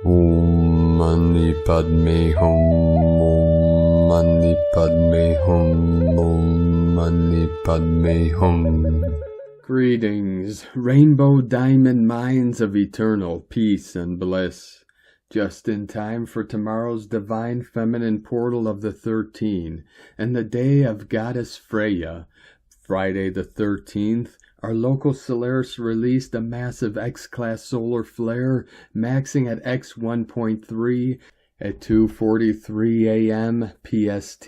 Om Mani Padme Hum. Om Mani Padme Hum. Om Mani Padme Hum. Greetings, rainbow diamond minds of eternal peace and bliss. Just in time for tomorrow's divine feminine portal of the 13 and the day of Goddess Freya. Friday the 13th, our local Solaris released a massive X-class solar flare, maxing at X 1.3 at 2:43 a.m. PST,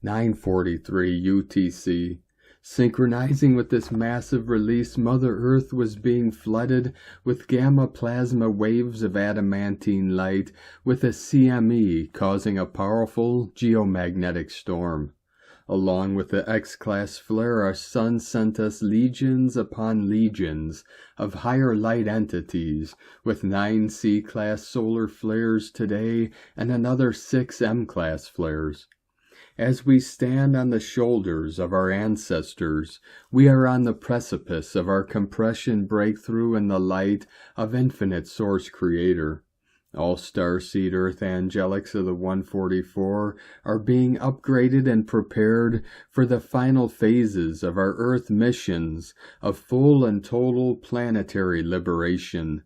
9:43 UTC. Synchronizing with this massive release, Mother Earth was being flooded with gamma plasma waves of adamantine light, with a CME causing a powerful geomagnetic storm. Along with the X-class flare, our sun sent us legions upon legions of higher light entities, with 9 C-class solar flares today and another 6 M-class flares. As we stand on the shoulders of our ancestors, we are on the precipice of our compression breakthrough in the light of infinite source creator. All starseed earth angelics of the 144 are being upgraded and prepared for the final phases of our earth missions of full and total planetary liberation.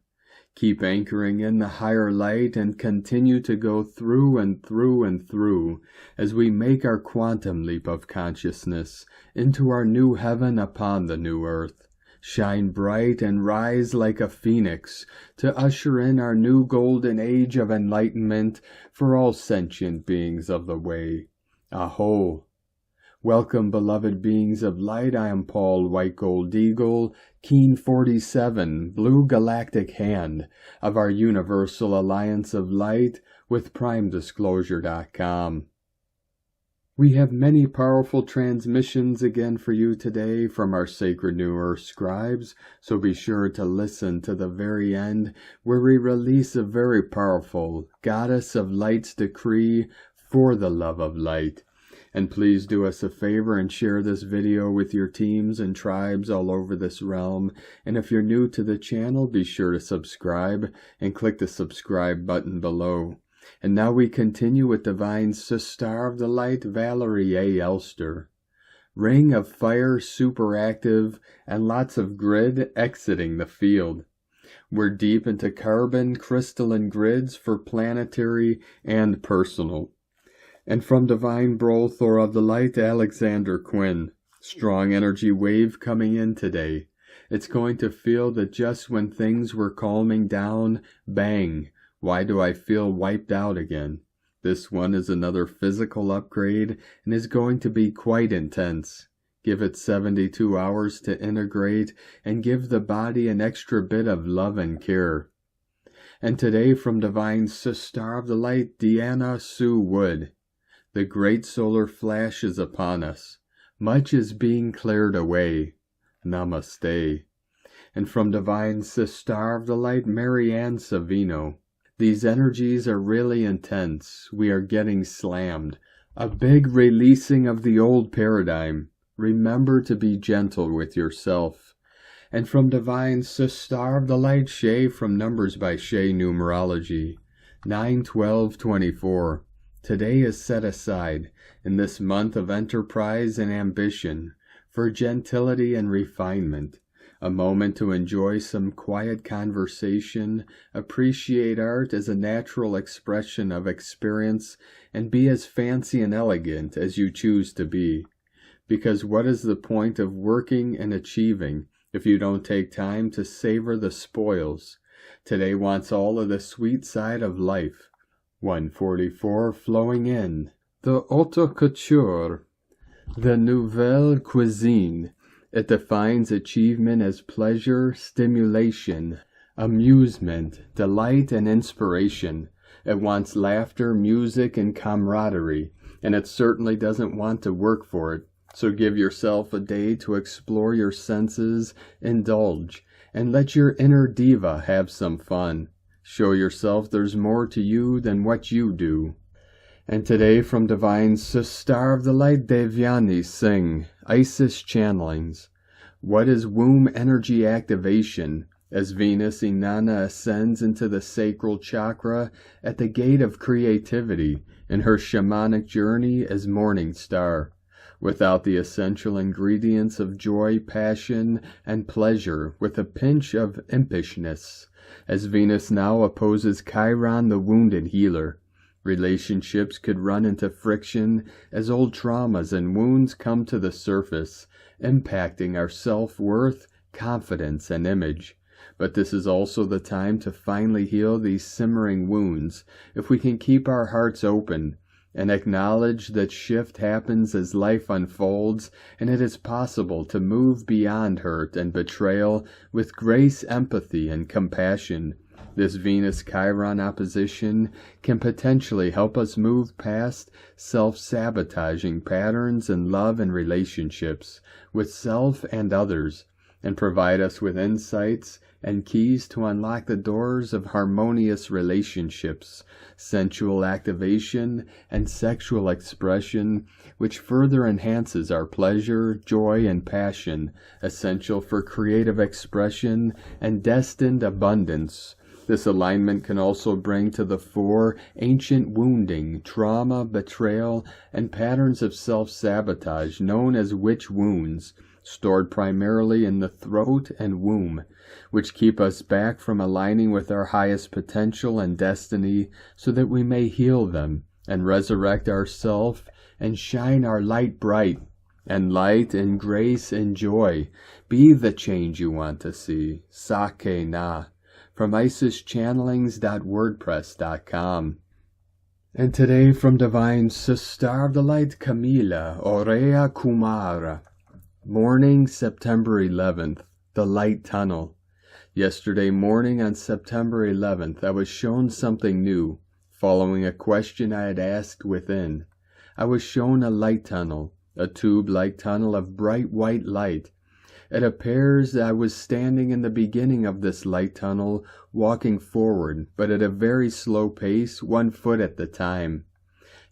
Keep anchoring in the higher light and continue to go through and through and through as we make our quantum leap of consciousness into our new heaven upon the new earth. Shine bright and rise like a phoenix to usher in our new golden age of enlightenment for all sentient beings of the way. Aho! Welcome, beloved beings of light. I am Paul White Gold Eagle, Keen 47, Blue Galactic Hand of our Universal Alliance of Light with PrimeDisclosure.com. We have many powerful transmissions again for you today from our Sacred New Earth scribes, so be sure to listen to the very end where we release a very powerful Goddess of Light's decree for the love of light. And please do us a favor and share this video with your teams and tribes all over this realm. And if you're new to the channel, be sure to subscribe and click the subscribe button below. And now we continue with Divine Sister of the Light, Valerie A. Elster. Ring of Fire super active and lots of grid exiting the field. We're deep into carbon crystalline grids for planetary and personal. And from Divine Brothor of the Light, Alexander Quinn. Strong energy wave coming in today. It's going to feel that just when things were calming down, bang, why do I feel wiped out again? This one is another physical upgrade and is going to be quite intense. Give it 72 hours to integrate and give the body an extra bit of love and care. And today from Divine Sister of the Light, Deanna Sue Wood. The great solar flash is upon us. Much is being cleared away. Namaste. And from Divine Sister of the Light, Mary Ann Savino. These energies are really intense. We are getting slammed. A big releasing of the old paradigm. Remember to be gentle with yourself. And from Divine Sister of the Light, Shay from Numbers by Shay Numerology. 9/12/24. Today is set aside in this month of enterprise and ambition for gentility and refinement. A moment to enjoy some quiet conversation, appreciate art as a natural expression of experience, and be as fancy and elegant as you choose to be. Because what is the point of working and achieving if you don't take time to savor the spoils? Today wants all of the sweet side of life. 144 flowing in. The haute couture. The nouvelle cuisine. It defines achievement as pleasure, stimulation, amusement, delight, and inspiration. It wants laughter, music, and camaraderie, and it certainly doesn't want to work for it. So give yourself a day to explore your senses, indulge, and let your inner diva have some fun. Show yourself there's more to you than what you do. And today from Divine Sister of the Light, Devyani Singh, Isis Channelings. What is womb energy activation? as Venus Inanna ascends into the sacral chakra at the gate of creativity in her shamanic journey as morning star, without the essential ingredients of joy, passion, and pleasure, with a pinch of impishness, as Venus now opposes Chiron the wounded healer. Relationships could run into friction as old traumas and wounds come to the surface, impacting our self-worth, confidence, and image. But this is also the time to finally heal these simmering wounds, if we can keep our hearts open and acknowledge that shift happens as life unfolds, and it is possible to move beyond hurt and betrayal with grace, empathy, and compassion. This Venus-Chiron opposition can potentially help us move past self-sabotaging patterns in love and relationships, with self and others, and provide us with insights and keys to unlock the doors of harmonious relationships, sensual activation, and sexual expression, which further enhances our pleasure, joy, and passion, essential for creative expression and destined abundance. This alignment can also bring to the fore ancient wounding, trauma, betrayal, and patterns of self-sabotage known as witch wounds, stored primarily in the throat and womb, which keep us back from aligning with our highest potential and destiny, so that we may heal them and resurrect ourself and shine our light bright. And light and grace and joy be the change you want to see. Sake na. From IsisChannelings.wordpress.com. And today from Divine Sister of the Light Camila Aurea Kumara. Morning, September 11th, the Light Tunnel. Yesterday morning on September 11th, I was shown something new, following a question I had asked within. I was shown a light tunnel, a tube-like tunnel of bright white light. It appears I was standing in the beginning of this light tunnel, walking forward, but at a very slow pace, 1 foot at the time.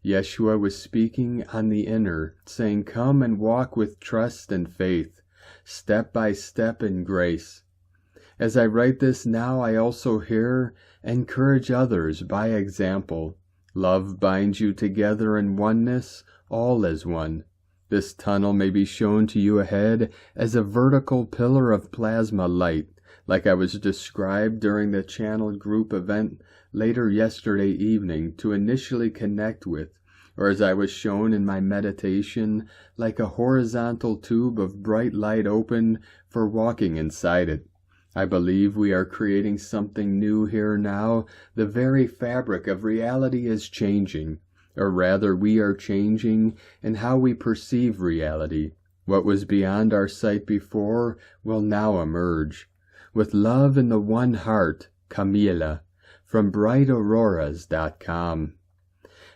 Yeshua was speaking on the inner, saying, "Come and walk with trust and faith, step by step in grace." As I write this now, I also hear, "Encourage others by example. Love binds you together in oneness, all as one." This tunnel may be shown to you ahead as a vertical pillar of plasma light, like I was described during the channeled group event later yesterday evening to initially connect with, or as I was shown in my meditation, like a horizontal tube of bright light open for walking inside it. I believe we are creating something new here now. The very fabric of reality is changing. Or rather, we are changing in how we perceive reality. What was beyond our sight before will now emerge. With love in the one heart, Camila, from brightauroras.com.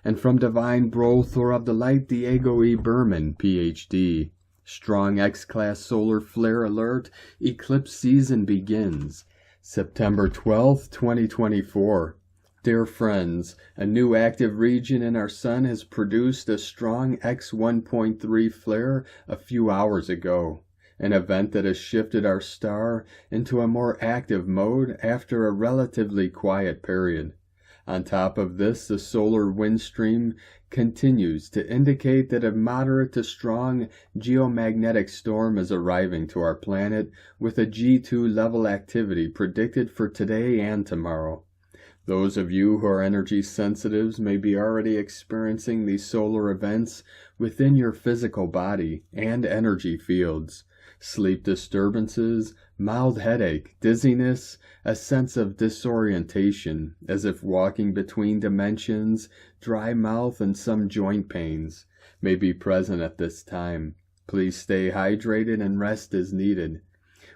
And from Divine Brothor of the Light, Diego E. Berman, Ph.D. Strong X-Class Solar Flare Alert, Eclipse Season begins. September 12th, 2024. Dear friends, a new active region in our Sun has produced a strong X1.3 flare a few hours ago, an event that has shifted our star into a more active mode after a relatively quiet period. On top of this, the solar wind stream continues to indicate that a moderate to strong geomagnetic storm is arriving to our planet with a G2 level activity predicted for today and tomorrow. Those of you who are energy sensitives may be already experiencing these solar events within your physical body and energy fields. Sleep disturbances, mild headache, dizziness, a sense of disorientation, as if walking between dimensions, dry mouth, and some joint pains may be present at this time. Please stay hydrated and rest as needed.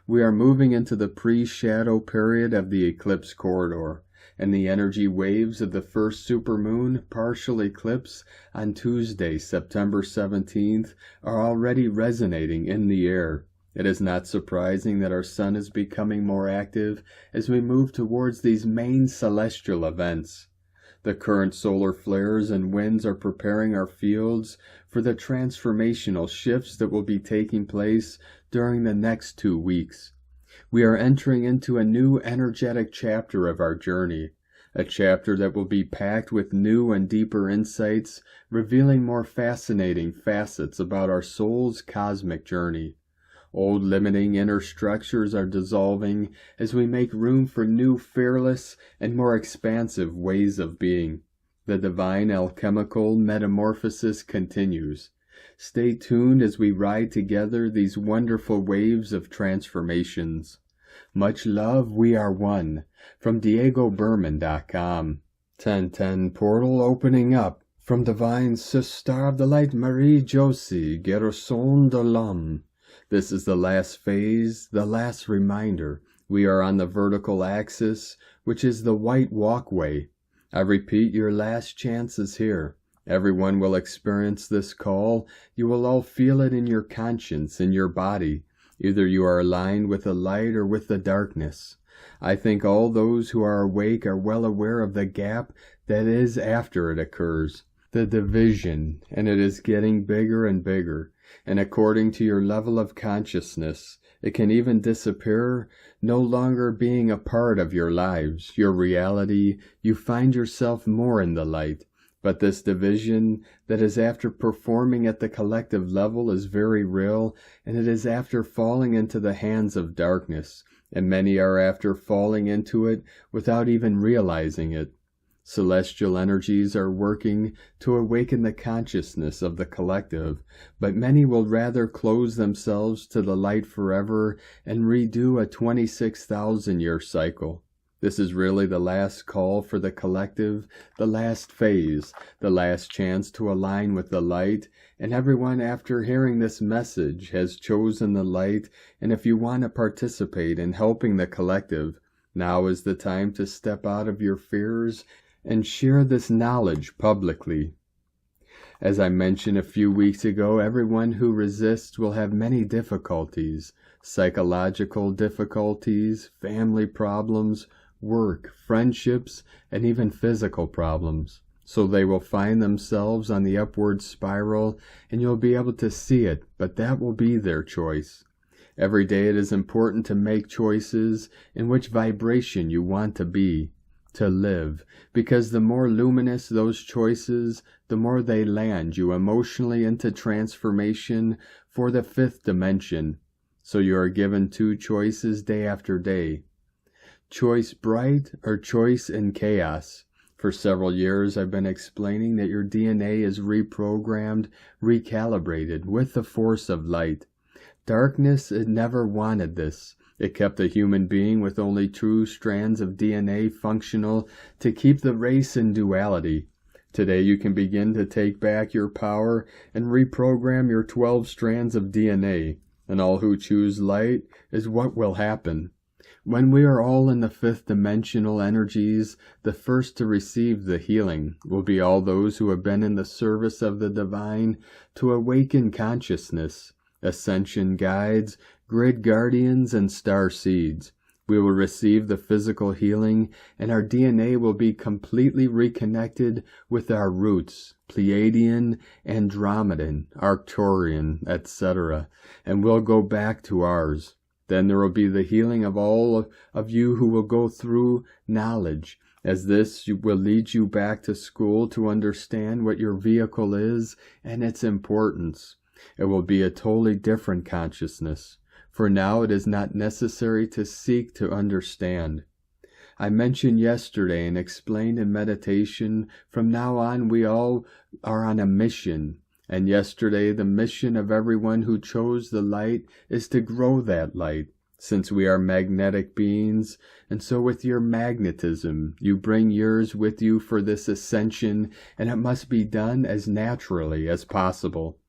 We are moving into the pre-shadow period of the eclipse corridor, and the energy waves of the first supermoon partial eclipse on Tuesday, September 17th, are already resonating in the air. It is not surprising that our Sun is becoming more active as we move towards these main celestial events. The current solar flares and winds are preparing our fields for the transformational shifts that will be taking place during the next 2 weeks. We are entering into a new energetic chapter of our journey, a chapter that will be packed with new and deeper insights, revealing more fascinating facets about our soul's cosmic journey. Old limiting inner structures are dissolving as we make room for new, fearless, and more expansive ways of being. The divine alchemical metamorphosis continues. Stay tuned as we ride together these wonderful waves of transformations. Much love, we are one. From DiegoBerman.com. 1010 portal opening up. From Divine Sister of the Light Marie Josie, Garçon de l'Homme. This is the last phase, the last reminder. We are on the vertical axis, which is the white walkway. I repeat, your last chance is here. Everyone will experience this call. You will all feel it in your conscience, in your body. Either you are aligned with the light or with the darkness. I think all those who are awake are well aware of the gap that is after it occurs. The division, and it is getting bigger and bigger. And according to your level of consciousness, it can even disappear, no longer being a part of your lives, your reality. You find yourself more in the light. But this division that is after performing at the collective level is very real, and it is after falling into the hands of darkness, and many are after falling into it without even realizing it. Celestial energies are working to awaken the consciousness of the collective, but many will rather close themselves to the light forever and redo a 26,000-year cycle. This is really the last call for the collective, the last phase, the last chance to align with the light, and everyone after hearing this message has chosen the light, and if you want to participate in helping the collective, now is the time to step out of your fears and share this knowledge publicly. As I mentioned a few weeks ago, everyone who resists will have many difficulties, psychological difficulties, family problems, work, friendships, and even physical problems. So they will find themselves on the upward spiral, and you'll be able to see it, but that will be their choice. Every day it is important to make choices in which vibration you want to be, to live, because the more luminous those choices, the more they land you emotionally into transformation for the fifth dimension. So you are given two choices day after day. Choice bright or choice in chaos. For several years I've been explaining that your DNA is reprogrammed, recalibrated with the force of light. Darkness, it never wanted this. It kept a human being with only 2 strands of DNA functional to keep the race in duality. Today you can begin to take back your power and reprogram your 12 strands of DNA, and all who choose light is what will happen. When we are all in the 5th dimensional energies, the first to receive the healing will be all those who have been in the service of the divine to awaken consciousness, Ascension guides, grid guardians, and star seeds. We will receive the physical healing, and our DNA will be completely reconnected with our roots, Pleiadian, Andromedan, Arcturian, etc., and we'll go back to ours. Then there will be the healing of all of you who will go through knowledge, as this will lead you back to school to understand what your vehicle is and its importance. It will be a totally different consciousness. For now it is not necessary to seek to understand. I mentioned yesterday and explained in meditation, from now on we all are on a mission. And yesterday the mission of everyone who chose the light is to grow that light, since we are magnetic beings, and so with your magnetism you bring yours with you for this ascension, and it must be done as naturally as possible.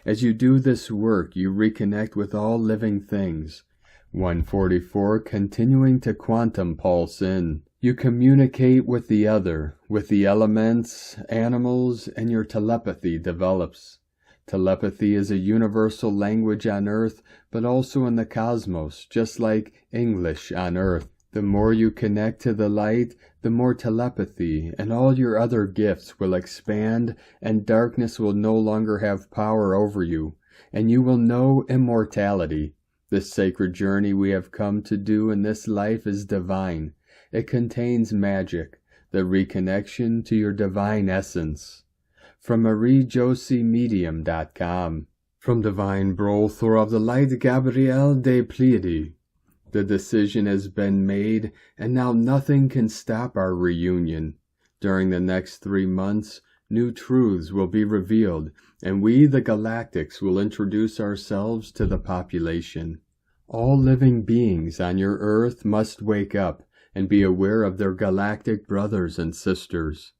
As you do this work, you reconnect with all living things. 144, continuing to quantum pulse in. You communicate with the other, with the elements, animals, and your telepathy develops. Telepathy is a universal language on Earth, but also in the cosmos, just like English on Earth. The more you connect to the light, the more telepathy and all your other gifts will expand, and darkness will no longer have power over you, and you will know immortality. This sacred journey we have come to do in this life is divine. It contains magic, the reconnection to your divine essence. From MarieJosieMedium.com. From Divine Brothor of the Light Gabrielle de Pleiade. The decision has been made, and now nothing can stop our reunion. During the next 3 months, new truths will be revealed, and we, the Galactics, will introduce ourselves to the population. All living beings on your Earth must wake up and be aware of their galactic brothers and sisters.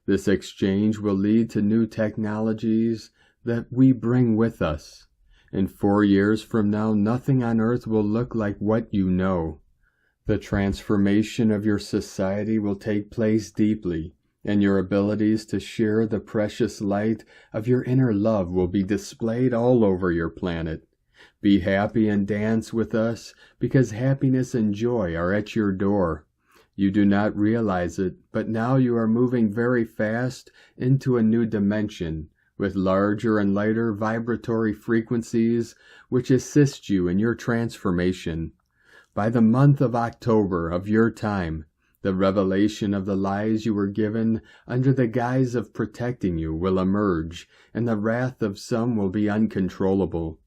This exchange will lead to new technologies that we bring with us. In 4 years from now, nothing on Earth will look like what you know. The transformation of your society will take place deeply, and your abilities to share the precious light of your inner love will be displayed all over your planet. Be happy and dance with us, because happiness and joy are at your door. You do not realize it, but now you are moving very fast into a new dimension, with larger and lighter vibratory frequencies which assist you in your transformation. By the month of October of your time, the revelation of the lies you were given under the guise of protecting you will emerge, and the wrath of some will be uncontrollable.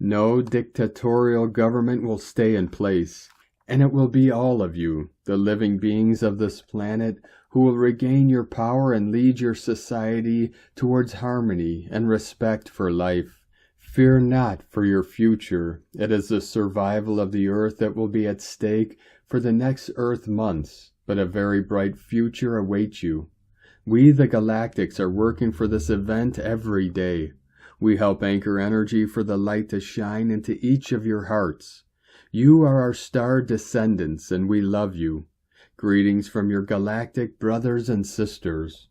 No dictatorial government will stay in place, and it will be all of you, the living beings of this planet, who will regain your power and lead your society towards harmony and respect for life. Fear not for your future. It is the survival of the Earth that will be at stake for the next Earth months, but a very bright future awaits you. We, the Galactics, are working for this event every day. We help anchor energy for the light to shine into each of your hearts. You are our star descendants, and we love you. Greetings from your galactic brothers and sisters.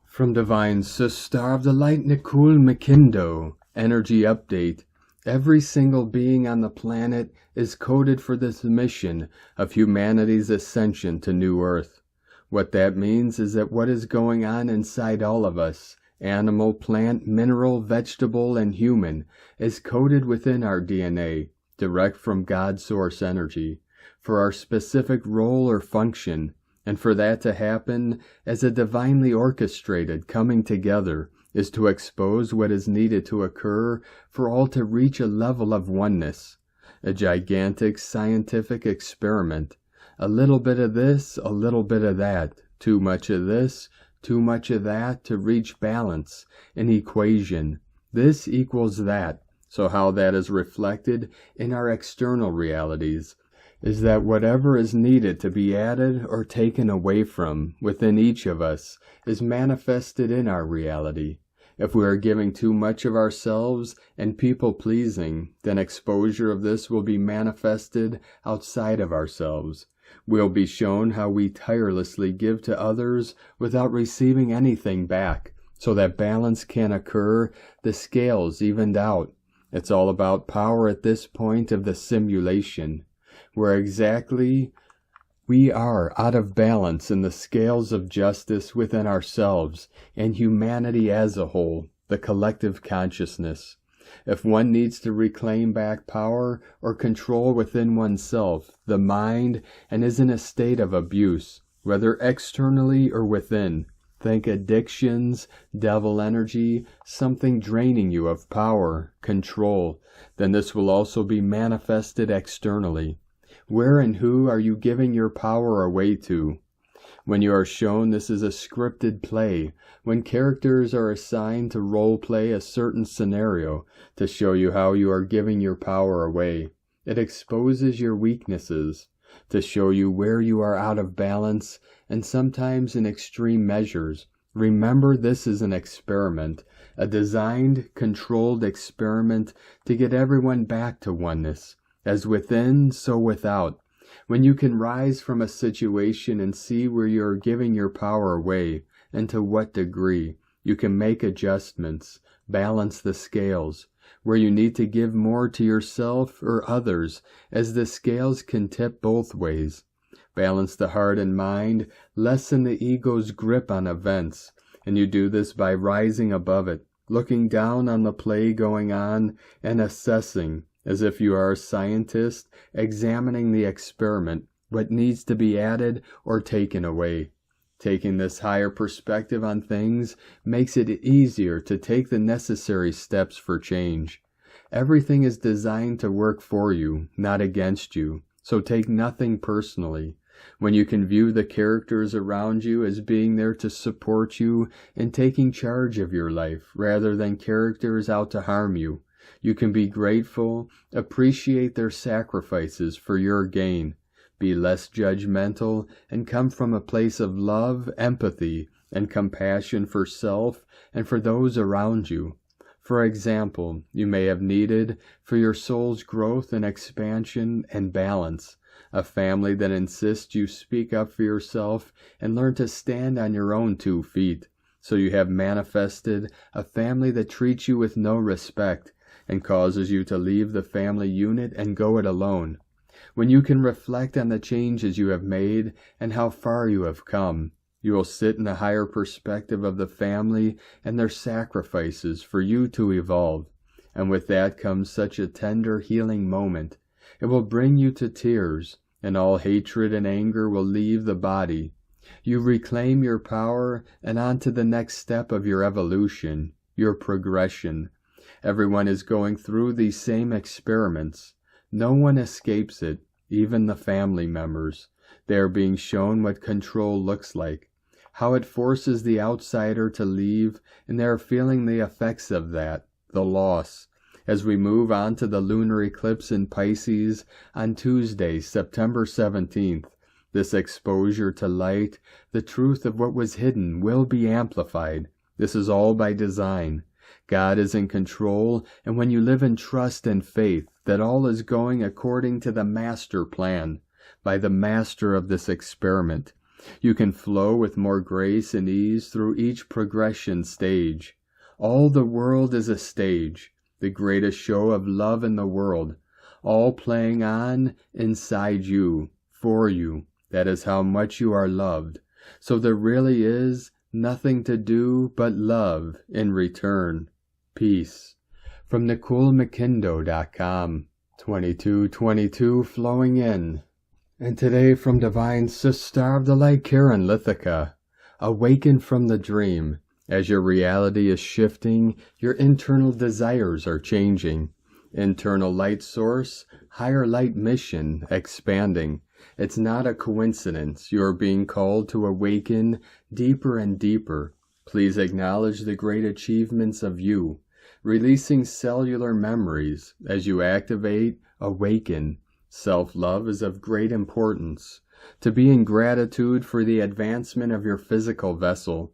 From Divine Sister of the Light Nicole McKindo, Energy Update. Every single being on the planet is coded for this mission of humanity's ascension to New Earth. What that means is that what is going on inside all of us, animal, plant, mineral, vegetable, and human, is coded within our DNA, direct from God's source energy, for our specific role or function, and for that to happen as a divinely orchestrated coming together is to expose what is needed to occur for all to reach a level of oneness, a gigantic scientific experiment, a little bit of this, a little bit of that, too much of this, too much of that to reach balance, an equation. This equals that. So how that is reflected in our external realities is that whatever is needed to be added or taken away from within each of us is manifested in our reality. If we are giving too much of ourselves and people-pleasing, then exposure of this will be manifested outside of ourselves. We'll be shown how we tirelessly give to others without receiving anything back, so that balance can occur, the scales evened out. It's all about power at this point of the simulation, where exactly we are out of balance in the scales of justice within ourselves and humanity as a whole, the collective consciousness. If one needs to reclaim back power or control within oneself, the mind, and is in a state of abuse, whether externally or within, think addictions, devil energy, something draining you of power, control, then this will also be manifested externally. Where and who are you giving your power away to? When you are shown this is a scripted play, when characters are assigned to role play a certain scenario to show you how you are giving your power away, it exposes your weaknesses, to show you where you are out of balance, and sometimes in extreme measures. Remember, this is an experiment, a designed, controlled experiment to get everyone back to oneness, as within, so without. When you can rise from a situation and see where you are giving your power away, and to what degree, you can make adjustments, balance the scales, where you need to give more to yourself or others, as the scales can tip both ways. Balance the heart and mind, lessen the ego's grip on events, and you do this by rising above it, looking down on the play going on, and assessing as if you are a scientist examining the experiment, what needs to be added or taken away. Taking this higher perspective on things makes it easier to take the necessary steps for change. Everything is designed to work for you, not against you, so take nothing personally. When you can view the characters around you as being there to support you in taking charge of your life rather than characters out to harm you, you can be grateful, appreciate their sacrifices for your gain, be less judgmental, and come from a place of love, empathy, and compassion for self and for those around you. For example, you may have needed, for your soul's growth and expansion and balance, a family that insists you speak up for yourself and learn to stand on your own 2 feet. So you have manifested a family that treats you with no respect and causes you to leave the family unit and go it alone. When you can reflect on the changes you have made and how far you have come, you will sit in a higher perspective of the family and their sacrifices for you to evolve. And with that comes such a tender healing moment. It will bring you to tears, and all hatred and anger will leave the body. You reclaim your power and on to the next step of your evolution, your progression. Everyone is going through these same experiments. No one escapes it, even the family members. They are being shown what control looks like, how it forces the outsider to leave, and they are feeling the effects of that, the loss, as we move on to the lunar eclipse in Pisces on Tuesday, September 17th. This exposure to light, the truth of what was hidden, will be amplified. This is all by design. God is in control, and when you live in trust and faith that all is going according to the master plan, by the master of this experiment, you can flow with more grace and ease through each progression stage. All the world is a stage, the greatest show of love in the world, all playing on inside you, for you. That is how much you are loved. So there really is nothing to do but love in return. Peace. From NicoleMcKindo.com, 2222 flowing in. And today from Divine Sister of the Light, Karen Lithica. Awaken from the dream. As your reality is shifting, your internal desires are changing. Internal light source, higher light mission, expanding. It's not a coincidence. You are being called to awaken deeper and deeper. Please acknowledge the great achievements of you. Releasing cellular memories as you activate, awaken. Self-love is of great importance. To be in gratitude for the advancement of your physical vessel.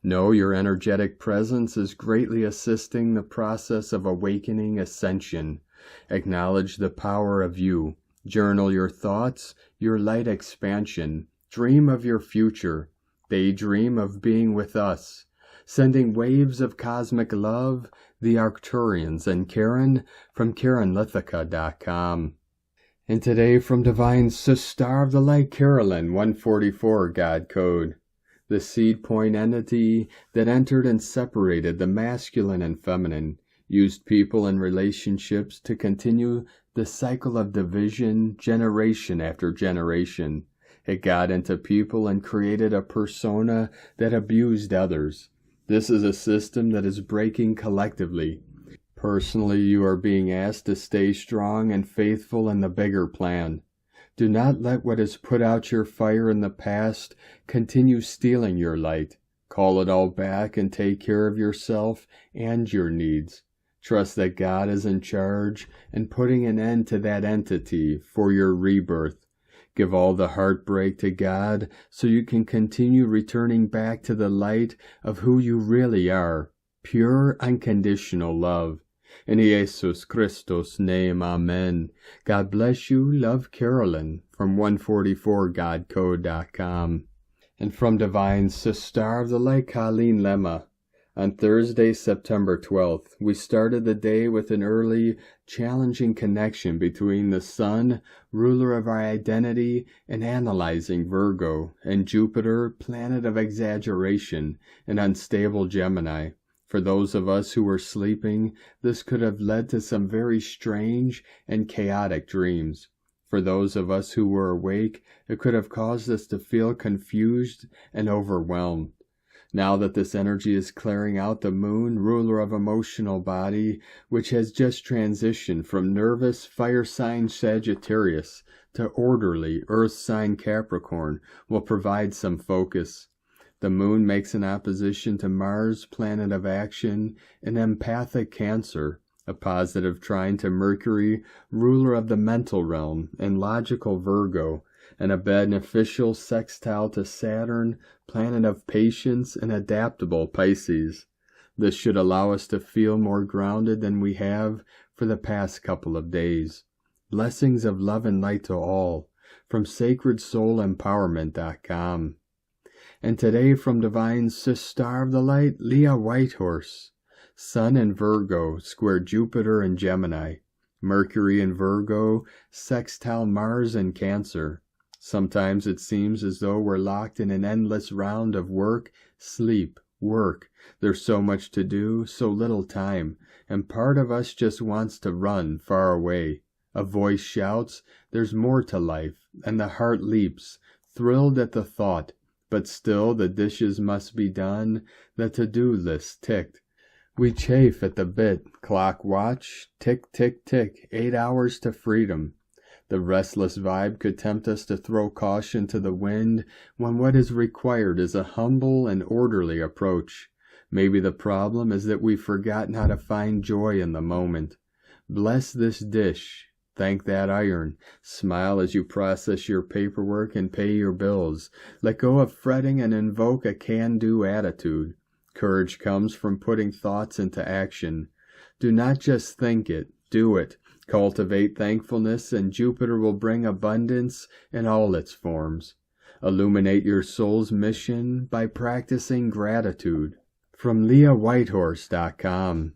Know your energetic presence is greatly assisting the process of awakening ascension. Acknowledge the power of you. Journal your thoughts, your light expansion. Dream of your future. Daydream of being with us. Sending waves of cosmic love, the Arcturians and Karen from KarenLithica.com. And today from Divine Sister of the Light, Carolyn, 144 God Code. The seed point entity that entered and separated the masculine and feminine, used people and relationships to continue the cycle of division generation after generation. It got into people and created a persona that abused others. This is a system that is breaking collectively. Personally, you are being asked to stay strong and faithful in the bigger plan. Do not let what has put out your fire in the past continue stealing your light. Call it all back and take care of yourself and your needs. Trust that God is in charge and putting an end to that entity for your rebirth. Give all the heartbreak to God so you can continue returning back to the light of who you really are, pure, unconditional love. In Jesus Christus' name, Amen. God bless you. Love, Carolyn, from 144godcode.com. And from Divine Sister of the Light, Colleen Lemma. On Thursday, September 12th, we started the day with an early, challenging connection between the Sun, ruler of our identity, and analyzing Virgo, and Jupiter, planet of exaggeration, and unstable Gemini. For those of us who were sleeping, this could have led to some very strange and chaotic dreams. For those of us who were awake, it could have caused us to feel confused and overwhelmed. Now that this energy is clearing out the moon, ruler of emotional body, which has just transitioned from nervous fire sign Sagittarius to orderly earth sign Capricorn, will provide some focus. The moon makes an opposition to Mars, planet of action, in empathic Cancer, a positive trine to Mercury, ruler of the mental realm, and logical Virgo, and a beneficial sextile to Saturn, planet of patience, and adaptable Pisces. This should allow us to feel more grounded than we have for the past couple of days. Blessings of love and light to all, from sacredsoulempowerment.com. And today from Divine Sis Star of the Light, Leah Whitehorse. Sun in Virgo, square Jupiter and Gemini. Mercury in Virgo, sextile Mars in Cancer. Sometimes it seems as though we're locked in an endless round of work, sleep, work. There's so much to do, so little time, and part of us just wants to run far away. A voice shouts, there's more to life, and the heart leaps, thrilled at the thought. But still the dishes must be done, the to-do list ticked. We chafe at the bit, clock watch, tick, tick, tick, 8 hours to freedom. The restless vibe could tempt us to throw caution to the wind when what is required is a humble and orderly approach. Maybe the problem is that we've forgotten how to find joy in the moment. Bless this dish. Thank that iron. Smile as you process your paperwork and pay your bills. Let go of fretting and invoke a can-do attitude. Courage comes from putting thoughts into action. Do not just think it, do it. Cultivate thankfulness, and Jupiter will bring abundance in all its forms. Illuminate your soul's mission by practicing gratitude. From LeahWhitehorse.com.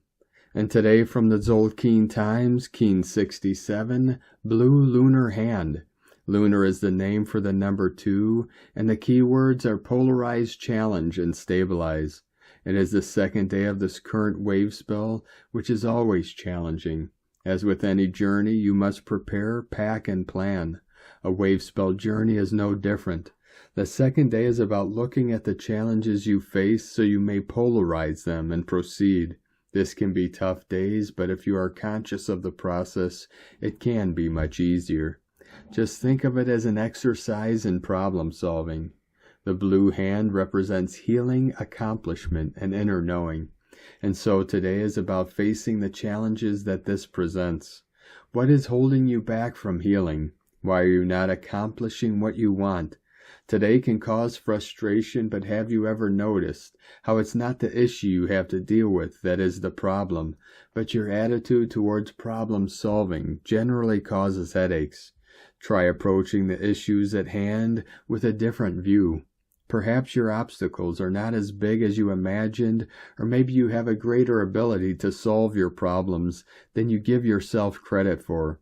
And today from the Zolkeen Times, Keen 67, Blue Lunar Hand. Lunar is the name for the number 2, and the keywords are polarize, challenge, and stabilize. It is the second day of this current wave spell, which is always challenging. As with any journey, you must prepare, pack, and plan. A wave spell journey is no different. The second day is about looking at the challenges you face so you may polarize them and proceed. This can be tough days, but if you are conscious of the process, it can be much easier. Just think of it as an exercise in problem solving. The blue hand represents healing, accomplishment, and inner knowing. And so today is about facing the challenges that this presents. What is holding you back from healing? Why are you not accomplishing what you want? Today can cause frustration, but have you ever noticed how it's not the issue you have to deal with that is the problem, but your attitude towards problem solving generally causes headaches? Try approaching the issues at hand with a different view. Perhaps your obstacles are not as big as you imagined, or maybe you have a greater ability to solve your problems than you give yourself credit for.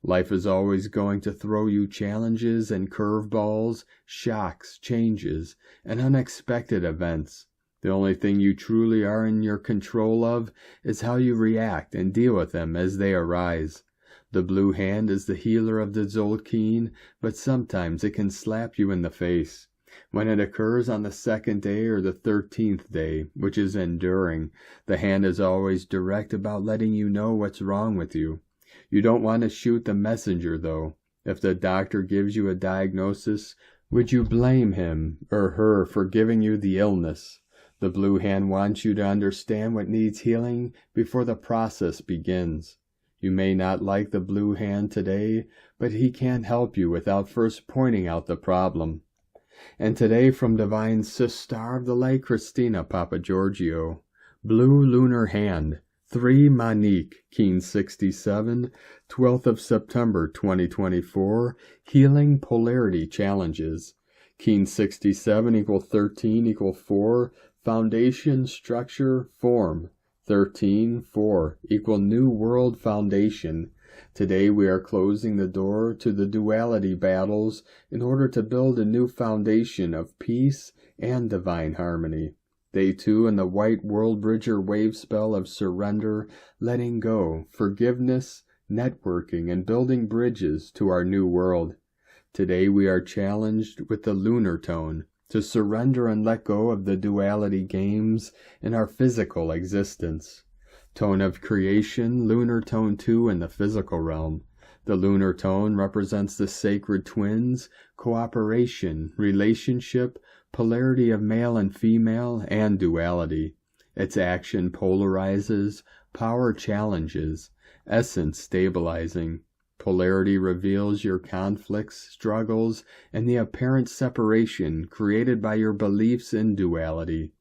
Life is always going to throw you challenges and curveballs, shocks, changes, and unexpected events. The only thing you truly are in your control of is how you react and deal with them as they arise. The blue hand is the healer of the Zolkeen, but sometimes it can slap you in the face. When it occurs on the 2nd day or the 13th day, which is enduring, the hand is always direct about letting you know what's wrong with you. You don't want to shoot the messenger, though. If the doctor gives you a diagnosis, would you blame him or her for giving you the illness? The blue hand wants you to understand what needs healing before the process begins. You may not like the blue hand today, but he can't help you without first pointing out the problem. And today from Divine Sis Star of the Light, Christina Papagiorgio. Blue Lunar Hand. 3 Manique, Keen 67, 12th of September 2024, Healing Polarity Challenges. Keen 67 equal 13 equal 4, Foundation, Structure, Form. 13, 4 equal New World Foundation. Today we are closing the door to the duality battles in order to build a new foundation of peace and divine harmony. Day 2 in the White World Bridger wave spell of surrender, letting go, forgiveness, networking, and building bridges to our new world. Today we are challenged with the lunar tone to surrender and let go of the duality games in our physical existence. Tone of creation, lunar tone 2 in the physical realm. The lunar tone represents the sacred twins, cooperation, relationship, polarity of male and female, and duality. Its action polarizes, power challenges, essence stabilizing. Polarity reveals your conflicts, struggles, and the apparent separation created by your beliefs in duality.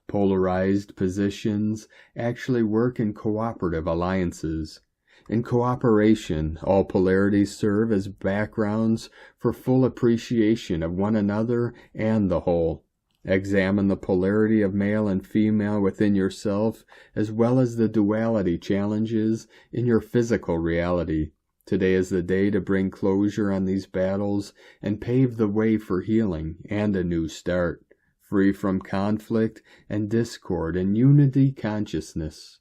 Polarized positions actually work in cooperative alliances. In cooperation, all polarities serve as backgrounds for full appreciation of one another and the whole. Examine the polarity of male and female within yourself, as well as the duality challenges in your physical reality. Today is the day to bring closure on these battles and pave the way for healing and a new start, free from conflict and discord and unity consciousness.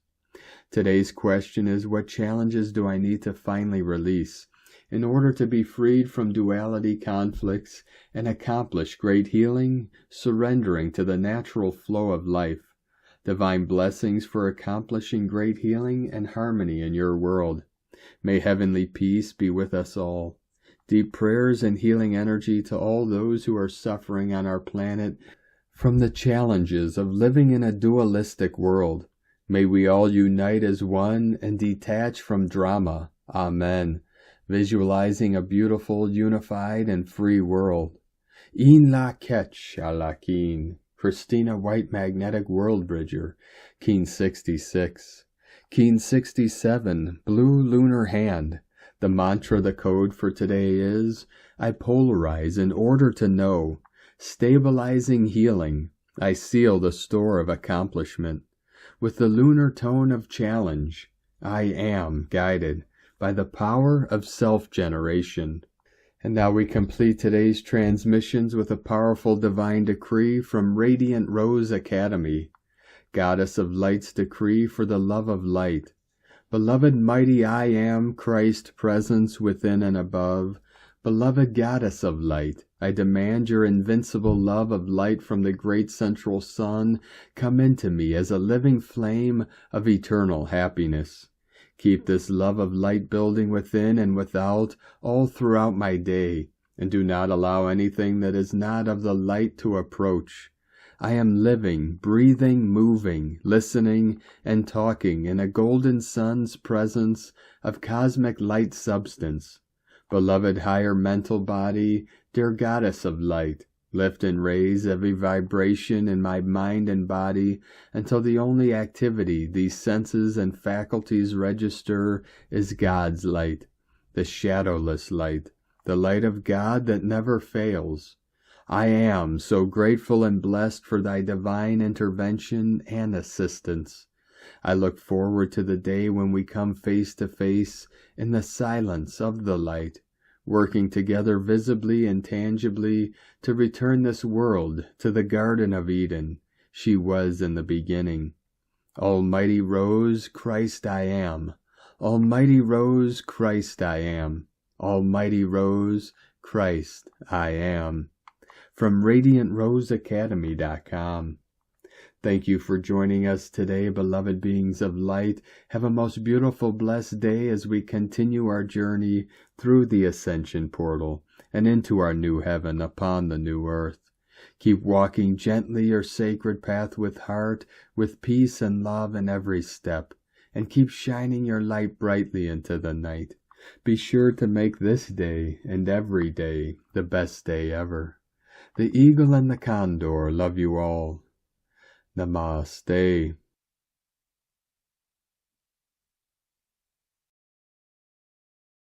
Today's question is, what challenges do I need to finally release in order to be freed from duality conflicts and accomplish great healing, surrendering to the natural flow of life? Divine blessings for accomplishing great healing and harmony in your world. May heavenly peace be with us all. Deep prayers and healing energy to all those who are suffering on our planet from the challenges of living in a dualistic world. May we all unite as one and detach from drama. Amen. Visualizing a beautiful, unified, and free world. In la ketch alakin. Christina White Magnetic World Bridger. Keen 66. Keen 67. Blue Lunar Hand. The mantra, the code for today is, I polarize in order to know. Stabilizing healing. I seal the store of accomplishment. With the lunar tone of challenge, I am guided by the power of self-generation. And now we complete today's transmissions with a powerful divine decree from Radiant Rose Academy. Goddess of Light's decree for the love of light. Beloved mighty I am, Christ presence within and above. Beloved Goddess of Light, I demand your invincible love of light from the great central sun come into me as a living flame of eternal happiness. Keep this love of light building within and without all throughout my day, and do not allow anything that is not of the light to approach. I am living, breathing, moving, listening, and talking in a golden sun's presence of cosmic light substance. Beloved higher mental body, dear Goddess of Light, lift and raise every vibration in my mind and body until the only activity these senses and faculties register is God's light, the shadowless light, the light of God that never fails. I am so grateful and blessed for thy divine intervention and assistance. I look forward to the day when we come face to face in the silence of the light, working together visibly and tangibly to return this world to the Garden of Eden she was in the beginning. Almighty Rose, Christ I am. Almighty Rose, Christ I am. Almighty Rose, Christ I am. From RadiantRoseAcademy.com. Thank you for joining us today, beloved beings of light. Have a most beautiful, blessed day as we continue our journey through the Ascension portal and into our new heaven upon the new earth. Keep walking gently your sacred path with heart, with peace and love in every step, and keep shining your light brightly into the night. Be sure to make this day and every day the best day ever. The Eagle and the Condor love you all. Namaste.